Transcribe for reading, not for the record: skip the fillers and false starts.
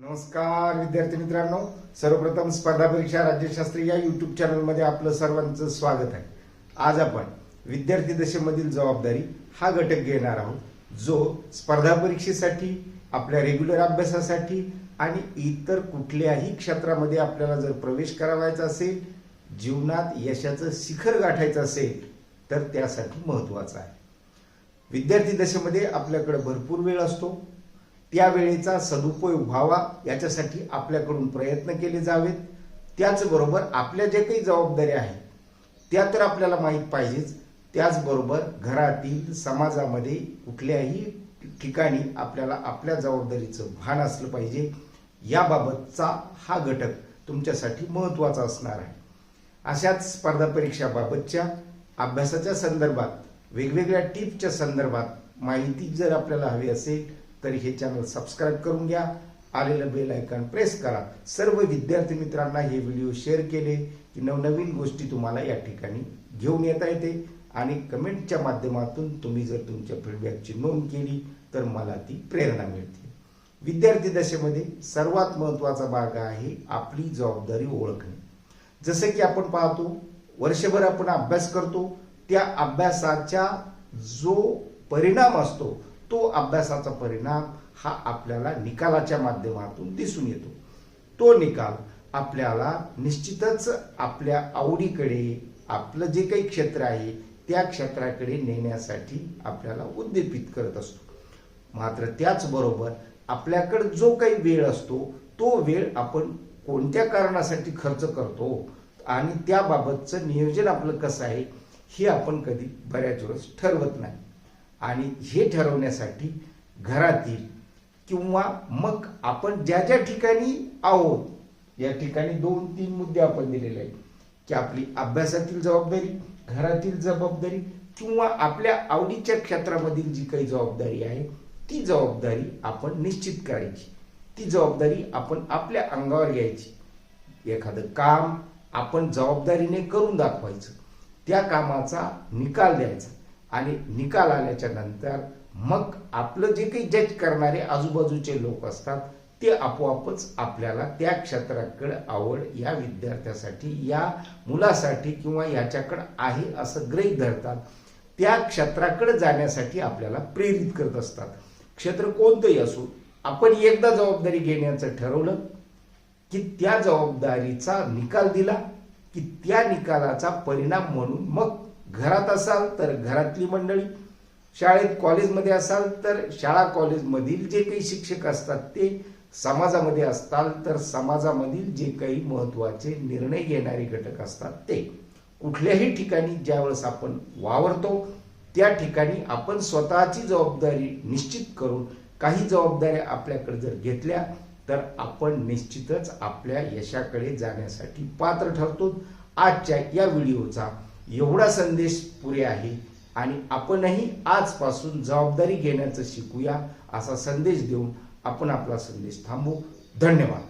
नमस्कार विद्यार्थी मित्रांनो, सर्वप्रथम स्पर्धा परीक्षा राज्यशास्त्री या युट्यूब चॅनलमध्ये आपलं सर्वांचं स्वागत आहे। आज आपण विद्यार्थी दशेमधील जबाबदारी हा घटक घेणार आहोत, जो स्पर्धा परीक्षेसाठी, आपल्या रेग्युलर अभ्यासासाठी आणि इतर कुठल्याही क्षेत्रामध्ये आपल्याला जर प्रवेश करावायचा असेल, जीवनात यशाचं शिखर गाठायचं असेल तर त्यासाठी महत्त्वाचा आहे। विद्यार्थी दशेमध्ये आपल्याकडे भरपूर वेळ असतो, त्या वेळेचा सदुपयोग व्हावा याच्यासाठी आपल्याकडून प्रयत्न केले जावेत। त्याचबरोबर आपल्या जे काही जबाबदाऱ्या आहेत त्या तर आपल्याला माहीत पाहिजेच, त्याचबरोबर घरातील, समाजामध्ये कुठल्याही ठिकाणी आपल्याला आपल्या जबाबदारीचं भान असलं पाहिजे। याबाबतचा हा घटक तुमच्यासाठी महत्त्वाचा असणार आहे। अशाच स्पर्धा परीक्षाबाबतच्या अभ्यासाच्या संदर्भात, वेगवेगळ्या टिप्सच्या संदर्भात माहिती जर आपल्याला हवी असेल तर हे चॅनल सबस्क्राईब करून घ्या, आलेलं बेल आयकॉन प्रेस करा। सर्व विद्यार्थी मित्रांना हे व्हिडिओ शेअर केले की नवनवीन गोष्टी तुम्हाला या ठिकाणी घेऊन येता येते आणि कमेंटच्या माध्यमातून तुम्ही जर तुमच्या फीडबॅकची नोंद केली तर मला ती प्रेरणा मिळते। विद्यार्थी दशेमध्ये सर्वात महत्त्वाचा भाग आहे आपली जबाबदारी ओळखणे। जसे की आपण पाहतो, वर्षभर आपण अभ्यास करतो, त्या अभ्यासाचा जो परिणाम असतो तो अभ्यासाचा परिणाम हा आपल्याला निकालाच्या माध्यमातून दिसून येतो। तो निकाल आपल्याला निश्चितच आपल्या आवडीकडे, आपलं जे काही क्षेत्र आहे त्या क्षेत्राकडे नेण्यासाठी आपल्याला उद्दीपित करत असतो। मात्र त्याचबरोबर आपल्याकडे जो काही वेळ असतो तो वेळ आपण कोणत्या कारणासाठी खर्च करतो आणि त्याबाबतचं नियोजन आपलं कसं आहे हे आपण कधी बऱ्याच वेळेस ठरवत नाही। आणि हे ठरवण्यासाठी घरातील किंवा मग आपण ज्या ज्या ठिकाणी आहोत, या ठिकाणी 2-3 मुद्दे आपण दिलेले आहेत की आपली अभ्यासातील जबाबदारी, घरातील जबाबदारी किंवा आपल्या आवडीच्या क्षेत्रामधील जी काही जबाबदारी आहे ती जबाबदारी आपण निश्चित करायची। ती जबाबदारी आपण आपल्या अंगावर घ्यायची। एखादं काम आपण जबाबदारीने करून दाखवायचं, त्या कामाचा निकाल द्यायचा आणि निकाल आल्याच्या नंतर मग आपलं जे काही जज करणारे आजूबाजूचे लोक असतात ते आपोआपच आपल्याला त्या क्षेत्राकडे आवड या विद्यार्थ्यासाठी, या मुलासाठी किंवा याच्याकडे आहे असं गृहीत धरतात, त्या क्षेत्राकडे जाण्यासाठी आपल्याला प्रेरित करत असतात। क्षेत्र कोणतंही असो, आपण एकदा जबाबदारी घेण्याचं ठरवलं की त्या जबाबदारीचा निकाल दिला की त्या निकालाचा परिणाम म्हणून मग घरात असाल तर घरातली मंडळी, शाळेत कॉलेजमध्ये असाल तर शाळा कॉलेजमधील जे काही शिक्षक असतात ते, समाजामध्ये असताल तर समाजामधील जे काही महत्त्वाचे निर्णय घेणारे घटक असतात ते, कुठल्याही ठिकाणी ज्यावेळेस आपण वावरतो त्या ठिकाणी आपण स्वतःची जबाबदारी निश्चित करून काही जबाबदाऱ्या आपल्याकडे जर घेतल्या तर आपण निश्चितच आपल्या यशाकडे जाण्यासाठी पात्र ठरतो। आजच्या या व्हिडिओचा एवढा संदेश पुरे आहे आणि आपणही आजपासून जबाबदारी घेण्याचं शिकूया असा संदेश देऊन आपण आपला संदेश थांबवू। धन्यवाद।